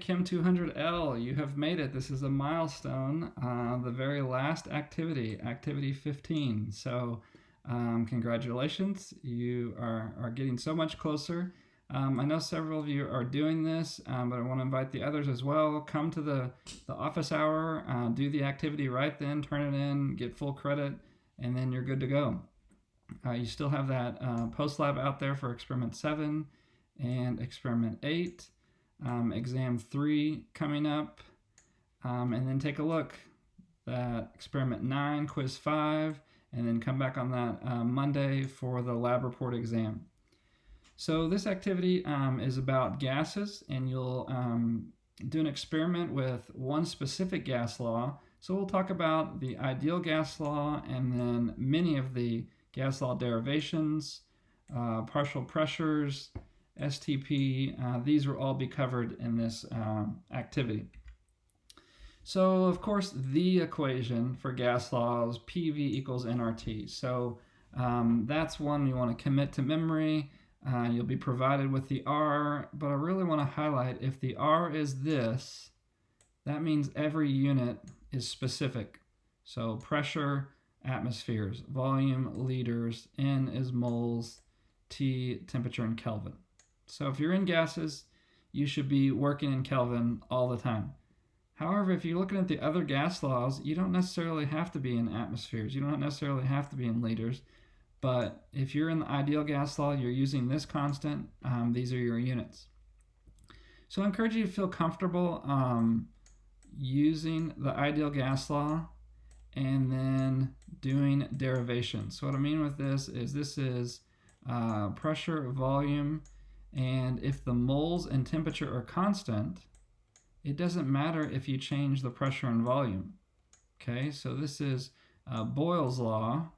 CHEM200L, you have made it. This is a milestone, the very last activity, activity 15. So congratulations, you are getting so much closer. I know several of you are doing this, but I want to invite the others as well. Come to the office hour, do the activity right then, turn it in, get full credit, and then you're good to go. You still have that post lab out there for experiment 7 and experiment 8. Exam 3 coming up, and then take a look at experiment 9, quiz 5, and then come back on that Monday for the lab report exam. So this activity is about gases, and you'll do an experiment with one specific gas law. So we'll talk about the ideal gas law and then many of the gas law derivations, partial pressures, STP, these will all be covered in this activity. So of course the equation for gas laws, PV equals nRT. So that's one you want to commit to memory. You'll be provided with the R, but I really want to highlight if the R is this, that means every unit is specific. So pressure, atmospheres, volume, liters, N is moles, T, temperature in Kelvin. So if you're in gases, you should be working in Kelvin all the time. However, if you're looking at the other gas laws, you don't necessarily have to be in atmospheres. You don't necessarily have to be in liters. But if you're in the ideal gas law, you're using this constant. These are your units. So I encourage you to feel comfortable using the ideal gas law and then doing derivations. So what I mean with this is pressure, volume, and if the moles and temperature are constant, it doesn't matter if you change the pressure and volume. Okay, so this is Boyle's law,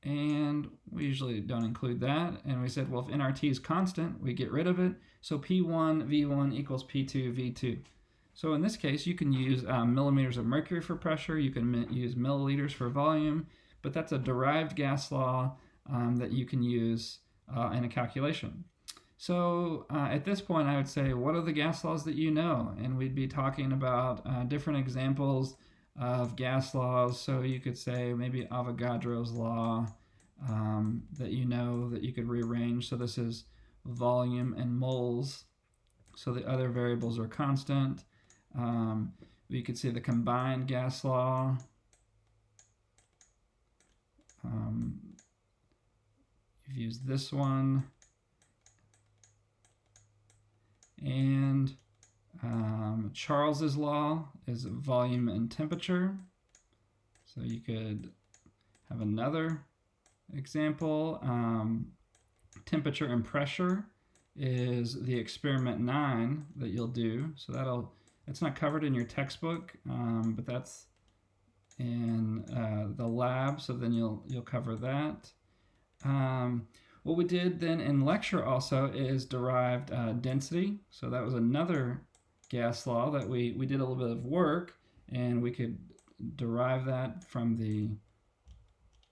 and we usually don't include that. And we said, well, if nRT is constant, we get rid of it. So P1 V1 equals P2 V2. So in this case, you can use millimeters of mercury for pressure. You can use milliliters for volume, but that's a derived gas law that you can use in a calculation. So at this point, I would say, what are the gas laws that you know? And we'd be talking about different examples of gas laws. So you could say maybe Avogadro's law that you know that you could rearrange. So this is volume and moles. So the other variables are constant. We could say the combined gas law. You've used this one. And Charles's law is volume and temperature. So you could have another example. Temperature and pressure is the experiment 9 that you'll do. So it's not covered in your textbook, but that's in the lab. So then you'll cover that. What we did then in lecture also is derived density. So that was another gas law that we did a little bit of work, and we could derive that from the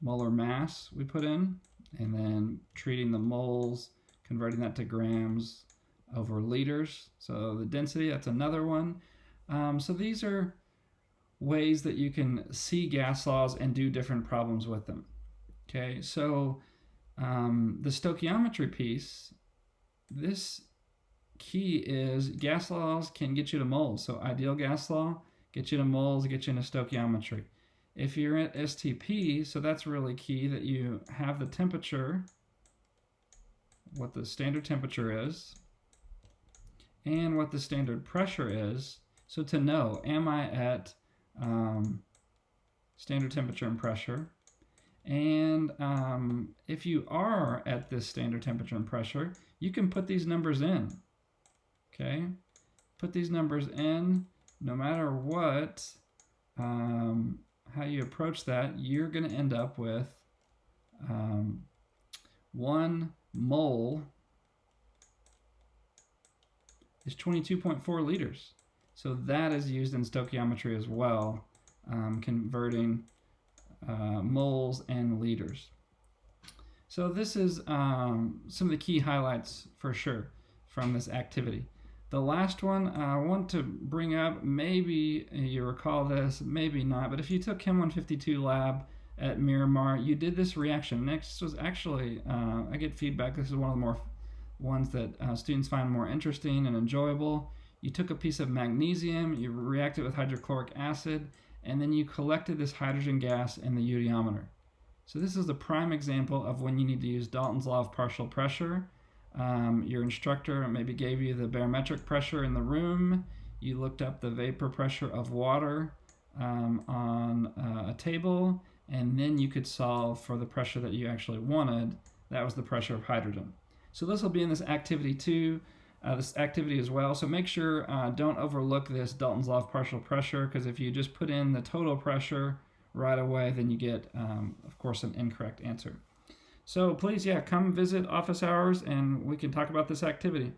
molar mass we put in, and then treating the moles, converting that to grams over liters. So the density, that's another one. So these are ways that you can see gas laws and do different problems with them. Okay, so the stoichiometry piece, this key is gas laws can get you to moles. So ideal gas law, get you to moles, get you into stoichiometry. If you're at STP, so that's really key that you have the temperature, what the standard temperature is, and what the standard pressure is. So to know, am I at standard temperature and pressure? And if you are at this standard temperature and pressure, you can put these numbers in. Okay, put these numbers in. No matter what, how you approach that, you're going to end up with 1 mole is 22.4 liters. So that is used in stoichiometry as well, converting moles and liters. So this is some of the key highlights for sure from this activity. The last one I want to bring up, maybe you recall this, maybe not, but if you took CHEM152 lab at Miramar, you did this reaction. Next was actually, I get feedback, this is one of the more ones that students find more interesting and enjoyable. You took a piece of magnesium, you reacted with hydrochloric acid, and then you collected this hydrogen gas in the eudiometer. So this is a prime example of when you need to use Dalton's law of partial pressure. Your instructor maybe gave you the barometric pressure in the room. You looked up the vapor pressure of water on a table, and then you could solve for the pressure that you actually wanted. That was the pressure of hydrogen. So this will be in this activity 2, this activity as well. So make sure don't overlook this Dalton's law of partial pressure, because if you just put in the total pressure right away, then you get, of course, an incorrect answer. So please, come visit office hours and we can talk about this activity.